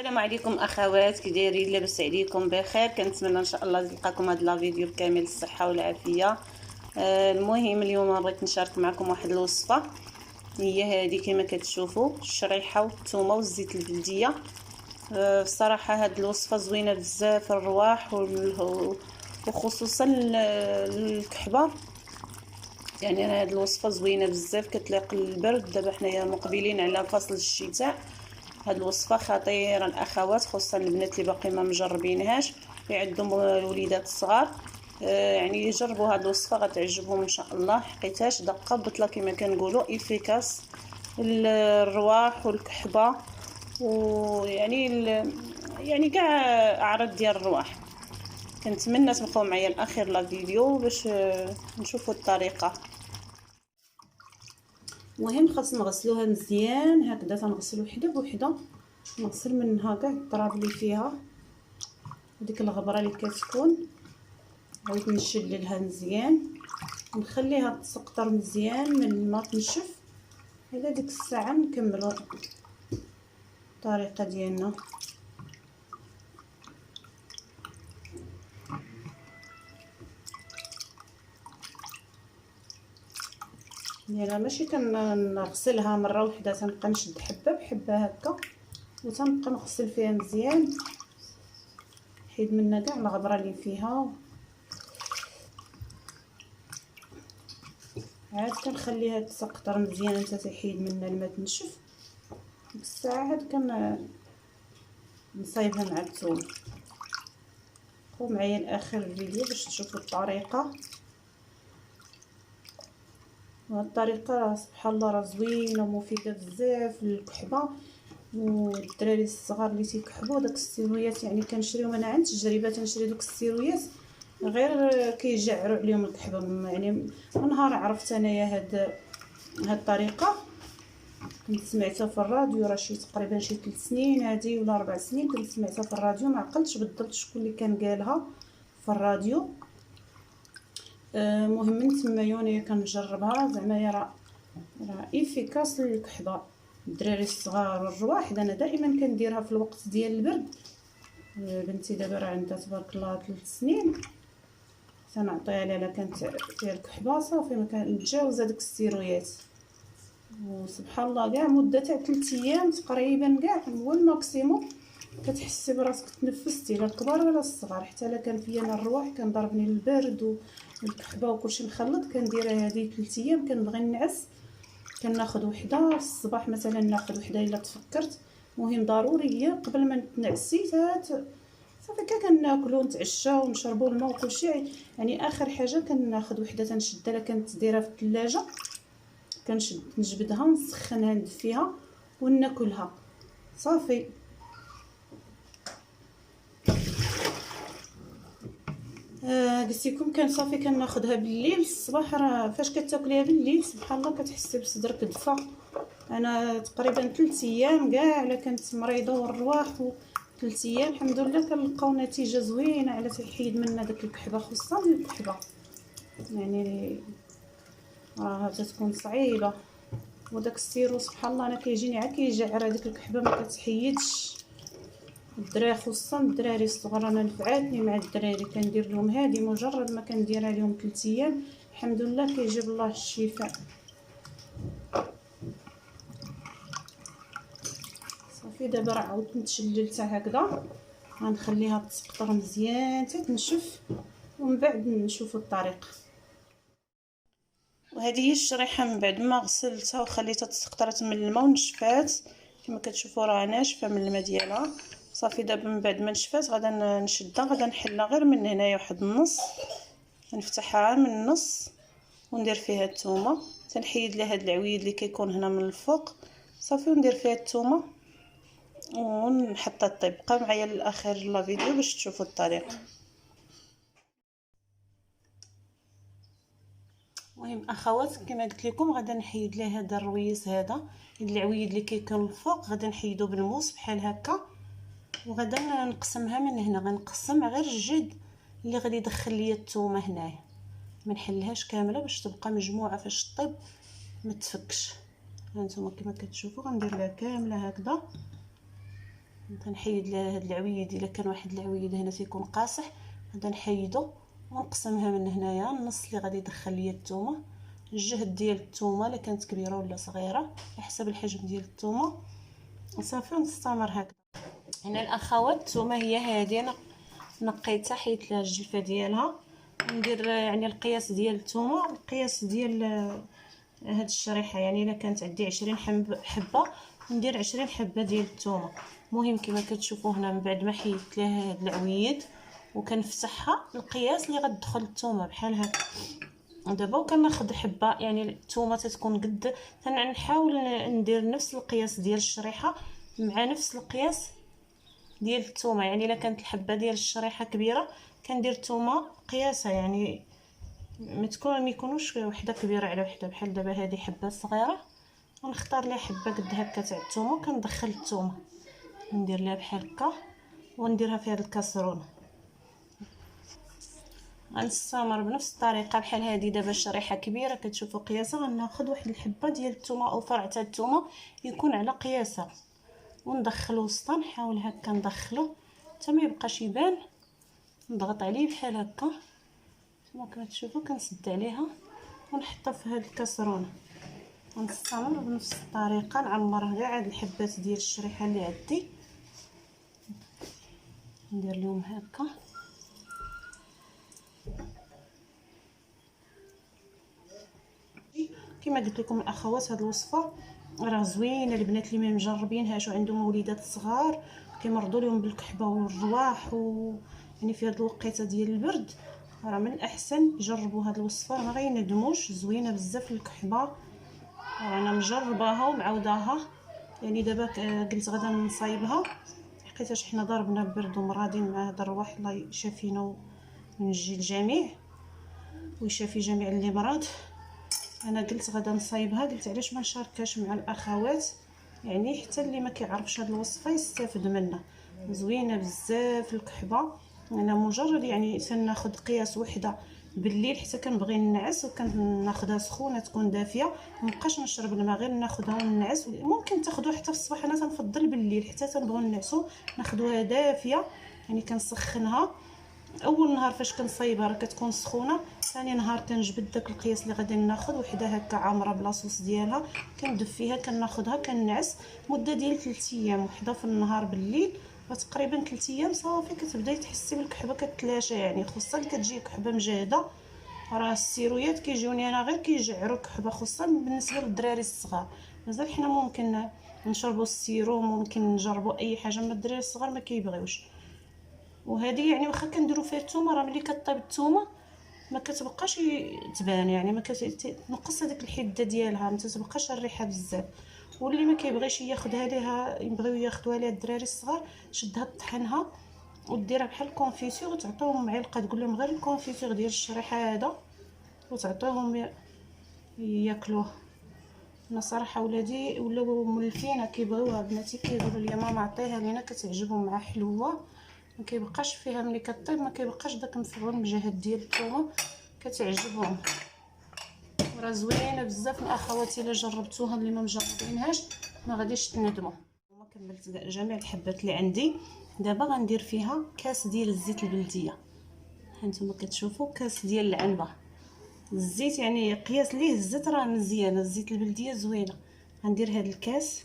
السلام عليكم اخوات، كي دايرين؟ لاباس عليكم بخير؟ كنتمنى ان شاء الله تلقاكم هذا لا فيديو بكامل الصحه والعافيه. المهم اليوم بغيت نشارك معكم واحد الوصفه، هي هذه كما كتشوفوا الشريحه والثومه والزيت البلديه. الصراحه هذه الوصفه زوينه بزاف الرواح وخصوصا الكحبه. يعني هذه الوصفه زوينه بزاف كتليق للبرد. دابا حنايا مقبلين على فصل الشتاء. هاد الوصفه خطيره الاخوات، خصوصا البنات اللي باقي ما مجربينهاش اللي عندهم الوليدات الصغار. يعني يجربوا هاد الوصفه غتعجبهم ان شاء الله، حقيتاش دقه بطله كما كنقولوا افيكاس الرواح والكحبه، ويعني يعني كاع اعراض ديال الرواح. كنتمنى تبقاو معايا لاخر لا فيديو باش نشوفوا الطريقه. المهم خاصنا نغسلوها مزيان هكذا، تنغسلو وحده بوحده، نغسل منها كاع التراب اللي فيها، ديك الغبره اللي كتكون، عاود نشللها مزيان نخليها تسقطر مزيان من الماء تنشف. على ديك الساعه نكملوا الطريقه ديالنا. يعني ماشي كنغسلها مره واحده، تنبقى نشد حبه بحبه هكا وتنبقى نغسل فيها مزيان، حيد منها كاع الغبره اللي فيها. عاد كنخليها تسقطر مزيان حتى تحيد منها الماء تنشف. ديك الساعه عاد نصايبها مع الثوم. بقاو معايا لاخر الفيديو باش تشوفوا الطريقه. وهاد الطريقه سبحان الله راه زوينه ومفيده بزاف للكحبه والدراري الصغار اللي تيكحبوا داك السيرويات. يعني كنشريو انا عند تجربه، تنشري دوك السيرويات غير كيجعروا عليهم الكحبه. يعني نهار عرفت انايا هاد الطريقه، كنت سمعتها في الراديو، راه شي تقريبا شي 3 سنين هادي ولا 4 سنين كنت سمعتها في الراديو، ما عقلتش بالضبط شكون اللي كان قالها في الراديو. مهم من تمايا كنجربها، زعما راه افيكاس للكحبه الدراري الصغار والرواح. انا دائما كنديرها في الوقت ديال البرد. بنتي دابا راه عندها تبارك الله 3 سنين، تنعطيها لها كانت فيها الكحبه صافي ما كنتجاوز هذوك السيرويات. وسبحان الله كاع مده تاع 3 ايام تقريبا كاع هو الماكسيموم كتحسي براسك تنفستي، لا الكبار ولا الصغار. حتى لا كان فيا انا الرواح كان ضربني البرد والكحبه وكلشي مخلط، كنديرها هذه 3 ايام. كنبغي نعس كناخذ وحده في الصباح مثلا، ناخذ وحده الا تفكرت. مهم ضروريه قبل ما نتنعسي صافي كناكلو ونتعشاو ونشربوا الماء وكلشي. يعني اخر حاجه كناخذ وحده تنشدها، كانت دايره في الثلاجه، كنشد نجبدها نسخنها ندفيها وناكلها صافي. قلت لكم كان صافي كناخذها بالليل. الصباح راه فاش كتاكليها بالليل سبحان الله كتحسي بصدرك دفا. انا تقريبا 3 ايام كاع الا كنت مريضه والرواح 3 ايام الحمد لله كنلقاو نتيجه زوينه على تحيد منا داك الكحبه، خصوصا الكحبه. يعني راه تكون صعيبه. وداك السيرو سبحان الله انا كيجيني عا كيجعر هذيك الكحبه ما كتحيدش. الدراري خصوصا الدراري الصغار انا نفعاتني مع الدراري، كندير لهم هذه مجرد ما كنديرها لهم 3 ايام الحمد لله كيجيب الله الشفاء. صافي دابا راه عاودت نتشللتها هكذا، غنخليها تسقطر مزيان حتى تنشف ومن بعد نشوفوا الطريقه. وهذه هي الشريحه من بعد ما غسلتها وخليتها تسقطرت من الماء ونشفات كما كتشوفوا راه ناشفه من الماء ديالها. صافي دابا من بعد ما نشفات غادا نشدها، غادا نحلها غير من هنايا واحد النص، نفتحها من النص وندير فيها الثومه، تنحيد لها هاد العويد اللي كيكون هنا من الفوق صافي، وندير فيها الثومه ونحطها طيب. بقاو معايا للاخر لا فيديو باش تشوفوا الطريقه. المهم اخوات كما قلت لكم غادا نحيد ليه هذا الرويس، هذا العويد اللي كيكون الفوق غادا نحيدو بالموس بحال هكا، وغادا نقسمها من هنا. غنقسم غير الجد اللي غادي يدخل ليا الثومه هنايا، ما نحلهاش كامله باش تبقى مجموعه فاش طيب ما تفكش. هانتوما كما كتشوفوا غندير لها كامله هكذا تنحيد هاد العويد، الا كان واحد العويد هنا تيكون قاصح غادي نحيدو ونقسمها من هنايا. النص اللي غادي يدخل ليا الثومه، الجهد ديال الثومه الا كانت كبيره ولا صغيره على حسب الحجم ديال الثومه. وصافي ونستمر هكذا. هنا الاخوات الثومه هي هذه، انا نقيتها حيت لها الجلفه ديالها. ندير يعني القياس ديال الثومه، القياس ديال هاد الشريحه، يعني الا كانت عندي 20 حبه ندير 20 حبه ديال الثومه. المهم كما كتشوفوا هنا من بعد ما حيدت لها هاد العويد وكنفتحها، القياس اللي غتدخل الثومه بحال هكا. دابا وكناخذ حبه، يعني الثومه تتكون قد، تنحاول ندير نفس القياس ديال الشريحه مع نفس القياس ديال الثومه. يعني الا كانت الحبه ديال الشريحه كبيره كندير الثومه قياسها، يعني ما يكونوش وحده كبيره على وحده. بحال دابا هذه حبه صغيره ونختار لها حبه قد هكا تاع الثومه وكندخل الثومه ندير لها بحال هكا ونديرها في هذه الكاسرونه. غنستمر بنفس الطريقه بحال هذه. دابا الشريحه كبيره كتشوفوا قياسها، غناخذ واحد الحبه ديال الثومه او فرع تاع الثومه يكون على قياسها وندخل وسطها. نحاول هكا ندخلو حتى ما يبقاش يبان، نضغط عليه بحال هكا كما كتشوفوا كنسد عليها ونحطها في هذه الكاسرونه. ونستمر بنفس الطريقه نعمر كاع هاد الحبات ديال الشريحه اللي عندي، ندير لهم هكا. كما قلت لكم الاخوات، هاد الوصفه راه زوينه البنات اللي ما مجربينهاش وعندهم وليدات صغار كيمرضوا لهم بالكحبه والرواح يعني في هاد الوقيته ديال البرد، راه من الاحسن جربوا هاد الوصفه، ما غيندموش. زوينه بزاف الكحبه، انا مجرباها ومعاوداها. يعني دابا قلت غدا نصايبها حقيقه حنا ضربنا البرد ومرادين مع هذا الرواح. الله يشافينا وينجي الجميع ويشافي جميع اللي مرض. انا قلت غدا نصايبها، قلت علاش ما نشاركهاش مع الاخوات، يعني حتى اللي ما كيعرفش هذه الوصفه يستافد منها. زوينه بزاف الكحبه. انا مجرد يعني تناخذ قياس وحده بالليل حتى كنبغي ننعس وكناخذها سخونه تكون دافيه، مابقاش نشرب الماء غير ناخذها وننعس. ممكن تاخذوها حتى في الصباح، انا تنفضل بالليل حتى تنبغيو ننعسو ناخذوها دافيه. يعني كنسخنها اول نهار فاش كنصايبها راه كتكون سخونه، ثاني نهار كنجبد داك القياس اللي غادي ناخذ وحده هكا عامره بلاصوص ديالها كندفيها كناخذها كنعس مده ديال 3 ايام، وحده في النهار بالليل، فتقريبا 3 ايام صافي كتبداي تحسي بالكحبه كتلاشى. يعني خصوصا اللي كتجي كحبه مجهده، راه السيرويات كيجيوني انا غير كيجعروا كحبه، خصوصا بالنسبه للدراري الصغار. مازال حنا ممكن نشربوا السيروم، ممكن نجربوا اي حاجه، من الدراري الصغار ما كيبغيوش. وهذه يعني واخا كنديروا فيها الثومه راه ملي كطيب الثومه ما كتبقاش تبان، يعني ما كتنقص هذيك الحده ديالها، ما تتبقاش الريحه بزاف. واللي ما كيبغيش ياخذها ليها يبغيو ياخذوها ليها الدراري الصغار، شدها طحنها وديرها بحال الكونفيتور وتعطيهم معلقه، تقول لهم غير الكونفيتور ديال الشريحه هذا وتعطيهم ياكلوه. انا صراحه ولادي ولاو مولفين كيبغيوها، بناتي كيقولوا لي ماما عطيها لينا كتعجبهم مع حلوه، ما كيبقاش فيها ملي كطيب ما كيبقاش داك المفعول المجهد ديال الثومه، كتعجبهم. راه زوينه بزاف الاخوات، الا جربتوها اللي ما مجربينهاش ما غاديش تندموا. وما كملت جميع الحبات اللي عندي. دابا غندير فيها كاس ديال الزيت البلديه. هانتوما كتشوفوا كاس ديال العنبه، الزيت يعني قياس ليه الزيت راه مزيان، الزيت البلديه زوينه. غندير هذا الكاس،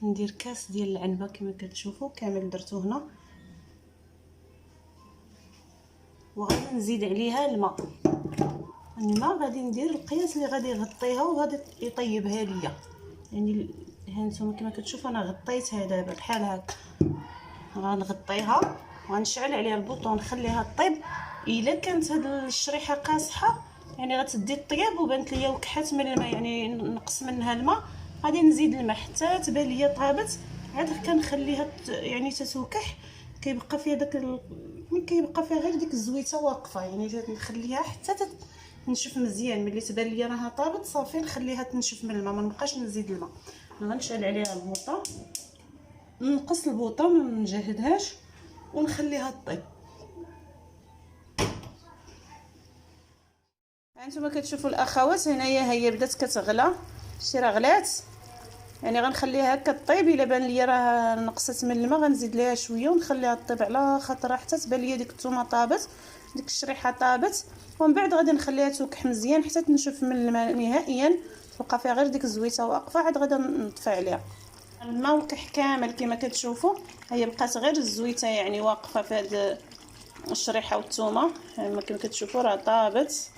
ندير كاس ديال العنبه كما كتشوفوا كامل درتو هنا، وغادي نزيد عليها الماء غادي ندير القياس اللي غادي يغطيها وغادي يطيبها ليا. يعني هانتوما كما كتشوفوا انا غطيتها دابا بحال هكا، غنغطيها وغنشعل عليها البوطون نخليها طيب. الا كانت هاد الشريحه قاصحه يعني غتدي الطياب وبانت ليا وكحات من الماء، يعني نقص منها الماء، غادي نزيد الماء حتى تبان ليا طابت، عاد كنخليها يعني تتوكح، كيبقى فيها داك كيبقى فيها غير ديك الزويته واقفه. يعني نخليها حتى تنشف مزيان، ملي تبان ليا راها طابت صافي نخليها تنشف من الماء، ما نبقاش نزيد الماء. غنشعل عليها البوطه، نقص البوطه ما نجهدهاش ونخليها طيب. هانتوما كتشوفوا الاخوات هنايا هي بدات كتغلى، شتي راه غلات. يعني غنخليها هكا طيب، الا بان ليا راه نقصت من الماء غنزيد ليها شويه ونخليها طيب على خاطر حتى تبان ليا ديك الثومه طابت، ديك الشريحه طابت. ومن بعد غادي نخليها توكح مزيان حتى تنشف من الماء نهائيا، تبقى فيها غير ديك الزويته واقفه، عاد غادا نطفي عليها. الماء وكح كامل كما كتشوفوا، هي بقات غير الزويته يعني واقفه في هاد الشريحه والثومه. كما كتشوفوا راه طابت،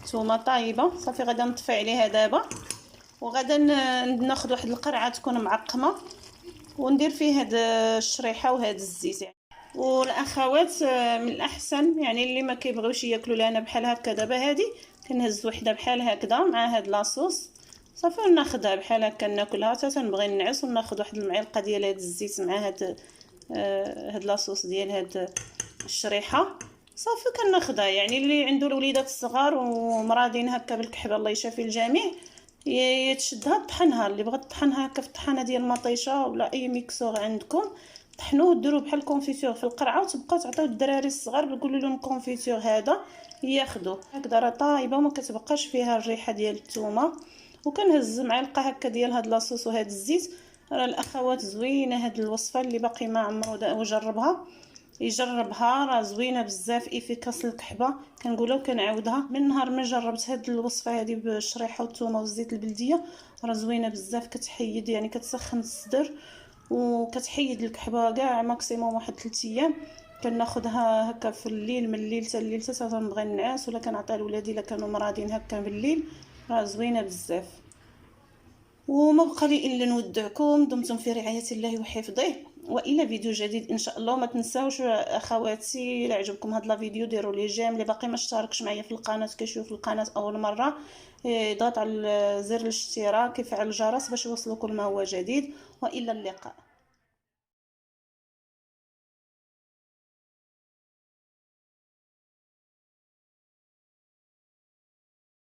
ثومه طايبه. صافي غادا نطفي عليها دابا، وغادا ناخذ واحد القرعه تكون معقمه وندير فيه هاد الشريحه وهاد الزيت يعني. والاخوات من الاحسن يعني اللي ما كيبغيوش ياكلوا لنا بحال هكا، دابا هادي كنهز وحده بحال هكذا مع هاد لاصوص صافي، وناخذها بحال هكا ناكلها حتى تنبغي ننعس، وناخذ واحد المعلقه ديال هاد الزيت مع هاد لاصوص ديال هاد الشريحه صافي كناخذها. يعني اللي عنده الوليدات الصغار ومراضين هكا بالكحبه الله يشافي الجميع يتشدها طحنها، اللي بغات طحنها هكا في الطحانه ديال المطيشه ولا اي ميكسور عندكم طحنوه وديروه بحال الكونفيتور في القرعه، وتبقاو تعطيو الدراري الصغار تقولوا لهم الكونفيتور هذا ياخذوه هكذا، راه طايبه وما كتبقاش فيها الريحه ديال الثومه. وكنهز معلقه هكا ديال هاد لاصوص وهاد الزيت. راه الاخوات زوينه هاد الوصفه، اللي باقي ما عمرو جربها يجربها، راه زوينه بزاف، افيكاس الكحبه كنقولها وكنعاودها. من نهار ما جربت هاد الوصفه هذه بالشريحه والثومه والزيت البلديه راه زوينه بزاف، كتحيد يعني كتسخن الصدر وكتحيد الكحبه كاع ماكسيموم واحد 3 ايام. كناخذها هكا في الليل، من الليل حتى الليل حتى تنبغي نعاس، ولا كنعطيها لولادي الا كانوا مرادين هكا بالليل، راه زوينه بزاف. وما بقى لي الا نودعكم، دمتم في رعايه الله وحفظه، والى فيديو جديد ان شاء الله. ما تنساوش اخواتي الا عجبكم هذا الفيديو ديروا لي جيم، اللي باقي ما اشتركش معايا في القناه كيشوف القناه اول مره يضغط على زر الاشتراك، يفعل الجرس باش يوصلوا كل ما هو جديد. والى اللقاء.